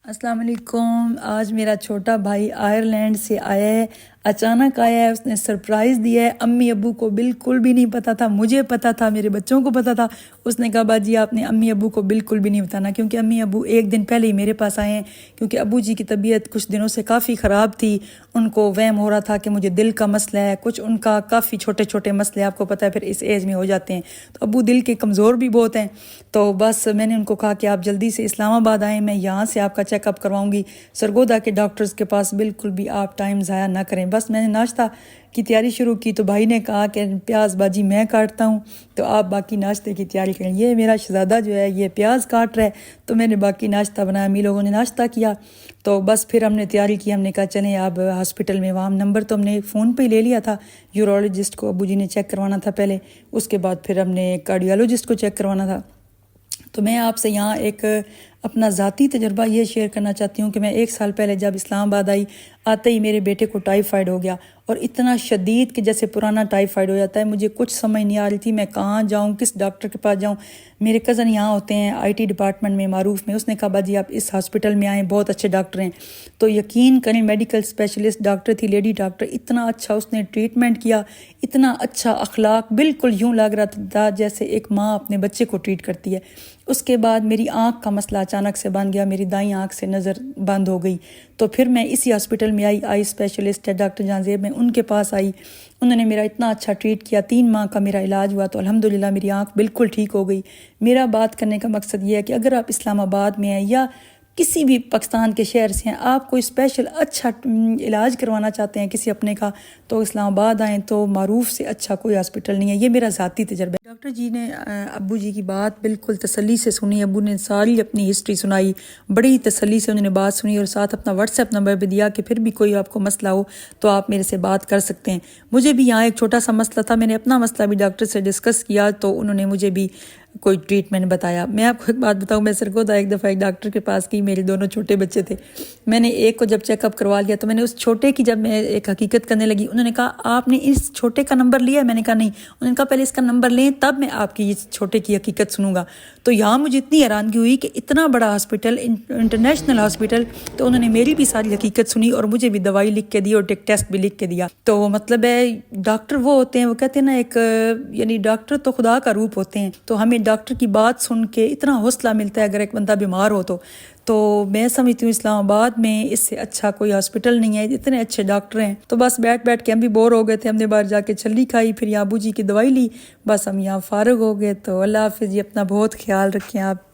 السلام علیکم۔ آج میرا چھوٹا بھائی آئرلینڈ سے آیا ہے، اچانک آیا ہے، اس نے سرپرائز دیا ہے۔ امی ابو کو بالکل بھی نہیں پتہ تھا، مجھے پتہ تھا، میرے بچوں کو پتہ تھا۔ اس نے کہا باجی آپ نے امی ابو کو بالکل بھی نہیں بتانا، کیونکہ امی ابو ایک دن پہلے ہی میرے پاس آئے ہیں، کیونکہ ابو جی کی طبیعت کچھ دنوں سے کافی خراب تھی۔ ان کو وہم ہو رہا تھا کہ مجھے دل کا مسئلہ ہے، کچھ ان کا کافی چھوٹے چھوٹے مسئلے آپ کو پتہ ہے پھر اس ایج میں ہو جاتے ہیں، تو ابو دل کے کمزور بھی بہت ہیں۔ تو بس میں نے ان کو کہا کہ آپ جلدی سے اسلام آباد آئیں، میں یہاں سے آپ کا چیک اپ کرواؤں گی، سرگودا کے ڈاکٹرز کے پاس بالکل بھی آپ ٹائم ضائع نہ کریں۔ بس میں نے ناشتہ کی تیاری شروع کی تو بھائی نے کہا کہ پیاز باجی میں کاٹتا ہوں تو آپ باقی ناشتے کی تیاری کریں۔ یہ میرا شہزادہ جو ہے یہ پیاز کاٹ رہا ہے تو میں نے باقی ناشتہ بنایا، امی لوگوں نے ناشتہ کیا تو بس پھر ہم نے تیاری کی۔ ہم نے کہا چلیں اب ہاسپٹل میں، وہاں نمبر تو ہم نے فون پہ ہی لے لیا تھا، یورولوجسٹ کو ابو جی نے چیک کروانا تھا پہلے، اس کے بعد پھر ہم نے کارڈیالوجسٹ کو چیک کروانا تھا۔ تو میں آپ سے یہاں ایک اپنا ذاتی تجربہ یہ شیئر کرنا چاہتی ہوں کہ میں 1 سال پہلے جب اسلام آباد آئی، آتے ہی میرے بیٹے کو ٹائیفائیڈ ہو گیا، اور اتنا شدید کہ جیسے پرانا ٹائیفائیڈ ہو جاتا ہے۔ مجھے کچھ سمجھ نہیں آ رہی تھی میں کہاں جاؤں، کس ڈاکٹر کے پاس جاؤں۔ میرے کزن یہاں ہوتے ہیں IT ڈپارٹمنٹ میں معروف میں، اس نے کہا باجی آپ اس ہاسپٹل میں آئیں، بہت اچھے ڈاکٹر ہیں۔ تو یقین کریں میڈیکل اسپیشلسٹ ڈاکٹر تھی، لیڈی ڈاکٹر، اتنا اچھا اس نے ٹریٹمنٹ کیا، اتنا اچھا اخلاق، بالکل یوں لگ رہا تھا جیسے ایک ماں اپنے بچے کو ٹریٹ کرتی ہے۔ اس کے بعد میری آنکھ کا مسئلہ اچانک سے بن گیا، میری دائیں آنکھ سے نظر بند ہو گئی، تو پھر میں اسی ہاسپٹل میں آئی اسپیشلسٹ ہے ڈاکٹر جہاں زیب میں، ان کے پاس آئی۔ انہوں نے میرا اتنا اچھا ٹریٹ کیا، 3 ماہ کا میرا علاج ہوا تو الحمدللہ میری آنکھ بالکل ٹھیک ہو گئی۔ میرا بات کرنے کا مقصد یہ ہے کہ اگر آپ اسلام آباد میں ہیں یا کسی بھی پاکستان کے شہر سے ہیں، آپ کوئی اسپیشل اچھا علاج کروانا چاہتے ہیں کسی اپنے کا، تو اسلام آباد آئیں، تو معروف سے اچھا کوئی ہاسپٹل نہیں ہے۔ یہ میرا ذاتی تجربہ ہے۔ ڈاکٹر جی نے ابو جی کی بات بالکل تسلی سے سنی، ابو نے ساری اپنی ہسٹری سنائی، بڑی تسلی سے انہوں نے بات سنی، اور ساتھ اپنا واٹس ایپ نمبر بھی دیا کہ پھر بھی کوئی آپ کو مسئلہ ہو تو آپ میرے سے بات کر سکتے ہیں۔ مجھے بھی یہاں ایک چھوٹا سا مسئلہ تھا، میں نے اپنا مسئلہ بھی ڈاکٹر سے ڈسکس کیا تو انہوں نے مجھے بھی کوئی ٹریٹمنٹ بتایا۔ میں آپ کو ایک بات بتاؤں، میں سرگودا ایک دفعہ ایک ڈاکٹر کے پاس گئی، میرے 2 چھوٹے بچے تھے، میں نے ایک کو جب چیک اپ کروا لیا تو میں نے اس چھوٹے کی جب میں ایک حقیقت کرنے لگی، انہوں نے کہا آپ نے اس چھوٹے کا نمبر لیا ہے؟ میں نے کہا نہیں۔ انہوں نے کہا پہلے اس کا نمبر لیں تب میں آپ کی اس چھوٹے کی حقیقت سنوں گا۔ تو یہاں مجھے اتنی حیرانگی ہوئی کہ اتنا بڑا ہاسپٹل، انٹرنیشنل ہاسپٹل، تو انہوں نے میری بھی ساری حقیقت سنی اور مجھے بھی دوائی لکھ کے دی اور ایک ٹیسٹ بھی لکھ کے دیا۔ تو مطلب ہے ڈاکٹر وہ ہوتے ہیں، وہ کہتے ہیں نا ایک یعنی ڈاکٹر تو خدا کا روپ ہوتے ہیں، تو ہمیں ڈاکٹر کی بات سن کے اتنا حوصلہ ملتا ہے اگر ایک بندہ بیمار ہو تو میں سمجھتی ہوں اسلام آباد میں اس سے اچھا کوئی ہاسپٹل نہیں ہے، اتنے اچھے ڈاکٹر ہیں۔ تو بس بیٹھ کے ہم بھی بور ہو گئے تھے، ہم نے باہر جا کے چھلی کھائی، پھر یہاں ابو جی کی دوائی لی، بس ہم یہاں فارغ ہو گئے۔ تو اللہ حافظ جی، اپنا بہت خیال رکھیں آپ۔